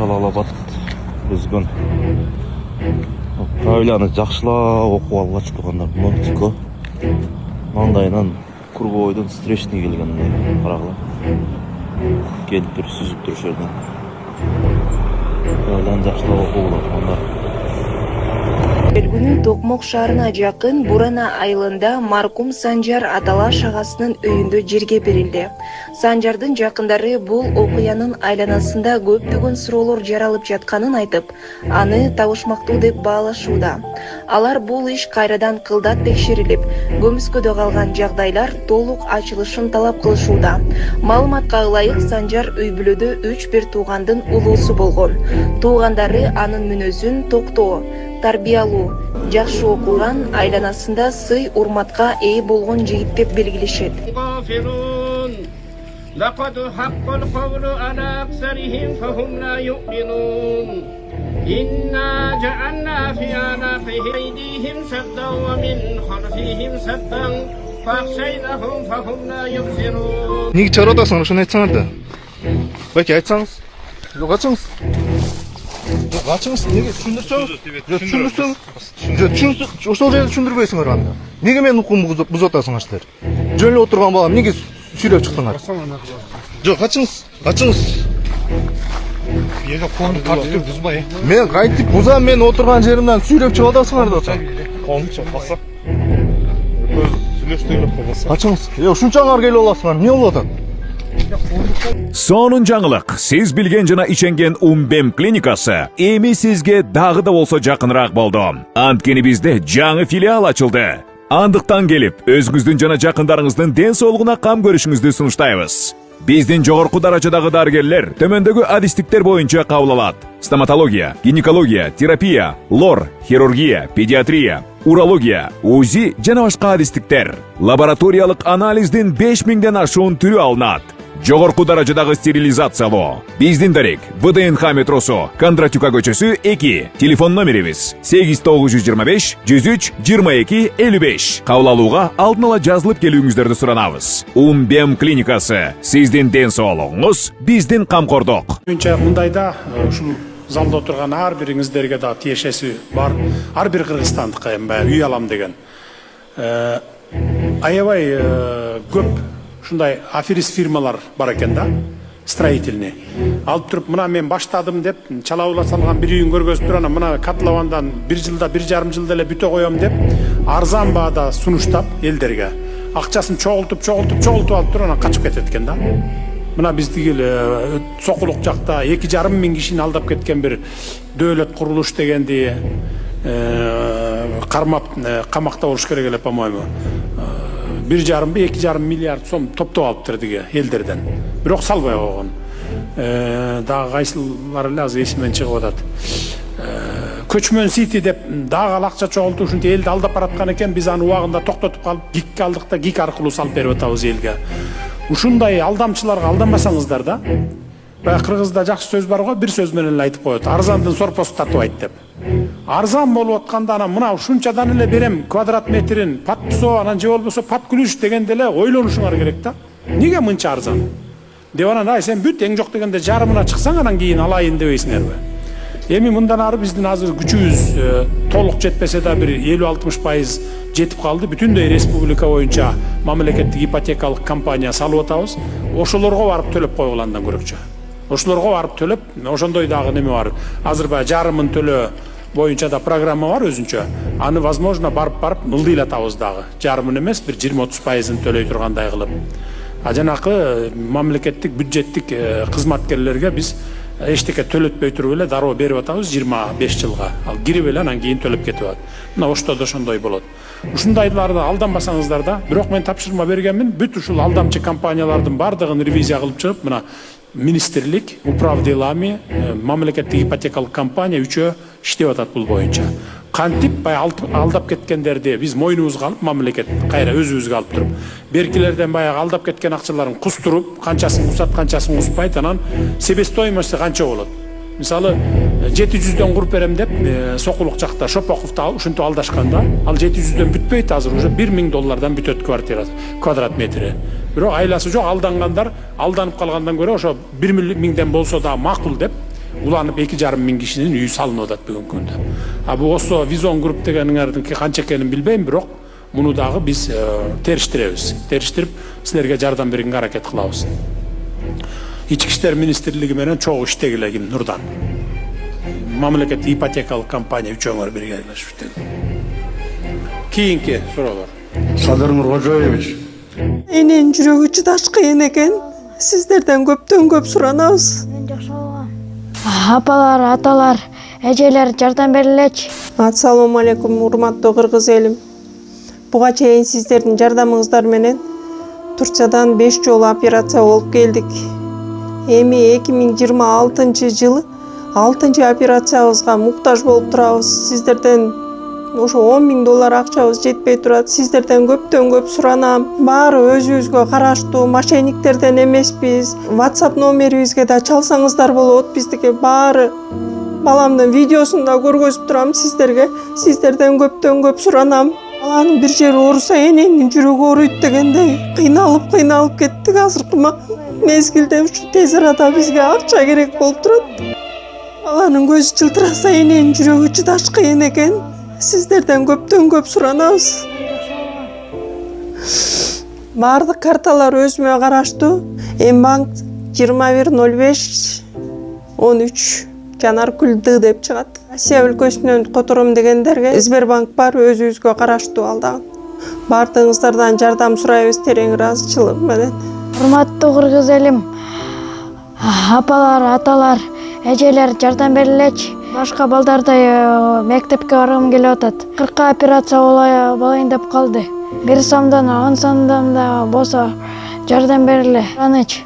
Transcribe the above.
Маршал Алабад өзгөн правиланы жакшылап окуп алгач тургандар Монтико маңдайынан круговойдон встречный келген карагыла келип туруп сүзүп туруш жерден правиланы жакшылап окуп алгандар. Белгүнү Токмок шаарына жакын Бурана айылында маркум Санжар Аталаш агасынын үйүндө жерге берилди. Санжардын жакындары бул окуянын айланасында көптөгөн суроолор жаралып жатканын айтып, аны табышмактуу деп баалашууда. Алар бул иш кайрадан кылдат текшерилип, көмүскөдө калган жагдайлар толук ачылышын талап кылышууда. Маалыматка ылайык, Санжар үй бүлөдө 3 туугандын улуусу болгон. Туугандары анын мүнөзүн токтоо, тарбиялуу, жакшы окуган, айланасында сый урматка ээ болгон жигит деп белгилешет. لقد حق القول على أكثرهم فهم لا يؤمنون إنا جعلنا في أعناقهم أيديهم سدا ومن خلفهم سدا فأغشيناهم فهم لا يبصرون. Неге чародасың, ошону айтсаңар да. Баке, айтсаңыз. Жок, ачыңыз. Жок, ачыңыз. Неге түшүндүрсөңүз? Жок, түшүндүрсөңүз. Жок, түшүндүрсөңүз. Ошол жерде түшүндүрбөйсүңөр анда. Неге менин укугумду бузуп атасыңар силер? Жөн эле отурган балам, неге сүйрөп чыктыңар? Жок, ачыңыз. Ачыңыз. Эге коомду тартып бузбай. Мен кайтып бузам, мен отурган жеримден сүйрөп чыгып атасыңар да. Коомду чапаса. Көз сүйлөштүрүп калса. Ачыңыз. Ушунчаңар келип аласыңар. Эмне болуп атат? Сонун жаңылык. Сиз билген жана иченген Умбем клиникасы эми сизге дагы да болсо жакыныраак болду. Анткени бизде жаңы филиал ачылды. Андыктан келип, өзүңүздүн жана жакындарыңыздын ден соолугуна кам көрүшүңүздү сунуштайбыз. Биздин жогорку даражадагы дарыгерлер төмөндөгү адистиктер боюнча кабыл алат. Стоматология, гинекология, терапия, лор, хирургия, педиатрия, урология, УЗИ жана башка адистиктер. Лабораториялык анализдин 5000ден ашуун түрү алынат. Жогорку даражадагы стерилизациялоо. Биздин дарек ВДНХ метросу, Кондратюка көчөсү 2. Телефон номерибиз 8925 103 22 55. Кабыл алууга алдын ала жазылып келүүңүздөрдү суранабыз. Умбем клиникасы. Сиздин ден соолугуңуз, биздин камкордук. Мындайда ушул залда отурган ар бириңиздерге да тиешеси бар. Ар бир кыргызстандыкка үй алам деген. Аябай көп ушундай аферист фирмалар бар экен да, строительный. Алып туруп, мына мен баштадым деп, чалабыла салган бир үйүн көргөзүп туруп, мына котловандан 1 жылда, 1,5 жылда эле бүтө коем деп, арзан баада сунуштап элдерге. Акчасын чогултуп алып туруп, качып кетет экен да. Мына биздики Сокулук жакта 2,5 миң кишини алдап кеткен бир дөөлөт курулуш дегенди кармап камакта болуш керек эле, по-моему. 1,5-2,5 миллиард сом топтоп алыптыр деге элдерден. Бирок салбай койгон. Дагы кайсылары эле азыр эсимден чыгып атат. Көчмөн Сити деп дагы акча чогултуу ушинтип элди алдап бараткан экен. Биз аны убагында токтотуп калып, ГИКке алдык да, ГИК аркылуу салып берип атабыз элге. Ушундай алдамчыларга алданбасаңыздар да. Баягы кыргызда жакшы сөз бар го, бир сөз менен эле айтып коет. Арзандын сорпосу татыбайт деп. Арзан болуп атканда анан мына ушунчадан эле берем квадрат метрин, патпсо, анан же болбосо пат күлүш дегенде эле ойлонушуңар керек да. Неге мынча арзан? Деп анан ай сен бүт эң жок дегенде жарымына чыксаң анан кийин алайын дебейсиңерби? Эми мындан ары биздин азыр күчүбүз толук жетпесе да бир 50-60% жетип калды. Бүтүндөй республика боюнча мамлекеттик ипотекалык компания салып атабыз. Ошолорго барып төлөп койгула андан көрөкчү. Ошолорго барып төлөп, ошондой дагы неме бар. Азыр баягы жарымын төлөө боюнча да программа бар өзүнчө. Аны возможно барып ылдыйлатабыз дагы. Жарымын эмес, бир 20-30%-ын төлөй тургандай кылып. А жанакы мамлекеттик бюджеттик кызматкерлерге биз эчтеке төлөтпөй туруп эле дароо берип атабыз 25 жылга. Ал кирип эле анан кийин төлөп кетип атат. Мына ошто да ошондой болот. Ушундайларда алданбасаңыздар да, бирок мен тапшырма бергенмин, бүт ушул алдамчы компаниялардын бардыгын ревизия кылып чыгып, мына министрлик, управ делами, мамлекеттик ипотекалык компания үчөө иштеп атат бул боюнча. Кантип баягы алдап кеткендерди биз мойнубузга алып, мамлекет кайра өзүбүзгө алып туруп, беркилерден баягы алдап кеткен акчаларын кустуруп, канчасын кусат, канчасын куспайт, анан себестоимости канча болот. Мисалы 700дөн куруп берем деп Сокулук жакта Шопоковду ушинтип алдашканда, ал 700дөн бүтпөйт, азыр уже $1,000 бүтөт квадрат метри. Бирок айласы жок алдангандар, алданып калгандан көрө ошо 1,000ден болсо да макул деп уланып 2,5 миң кишинин үйү салынып атат бүгүнкү күндө. А бу Осо Визон Групп дегениңердики канча экенин билбейм, бирок муну дагы биз териштиребиз. Териштирип силерге жардам берүүгө аракет кылабыз. Ички иштер министрлиги менен чогуу иштегиле ким Нурдан. Мамлекеттик ипотекалык компания үчөөңөр бирге айлашып иштеди. Кийинки суроолор. Садыр Нуркожоевич. Эненин жүрөгү чыдаш кыйын экен. Сиздерден көптөн көп суранабыз. Апалар, аталар, эжелер жардам берилечи. Ассаламу алейкум, урматтуу кыргыз элим. Буга чейин сиздердин жардамыңыздар менен Турциядан 5 жолу операция болуп келдик. Эми 2026 жылы 6-чы операциябызга муктаж болуп турабыз. Сиздерден ошо $10,000 акчабыз жетпей турат. Сиздерден көптөн көп суранам. Баары өзүбүзгө караштуу, мошенниктерден эмеспиз. WhatsApp номерибизге да чалсаңыздар болот. Биздики баары баламдын видеосун да көргөзүп турам сиздерге. Сиздерден көптөн көп суранам. Баланын бир жери ооруса эненин жүрөгү ооруйт дегендей кыйналып кеттик. Азыркы мезгилде ушу тез арада бизге акча керек болуп турат. Баланын көзү жылтыраса эненин жүрөгү чыдаш кыйын экен. Сиздерден көптөн көп суранабыз. Баардык карталар өзүмө караштуу. Мбанк 210513 Жанаркүл Д деп чыгат. Россия өлкөсүнөн котором дегендерге Сбербанк бар, өзүбүзгө караштуу ал дагы. Баардыгыңыздардан жардам сурайбыз терең ыраазычылык менен. Урматтуу кыргыз элим, апалар, аталар, эжелер жардам берилечи. Башка балдардай мектепке баргым келип атат. 40 операция болайын деп калды. 1 сомдон 10 сомдон да болсо жардам бериле. Аныч.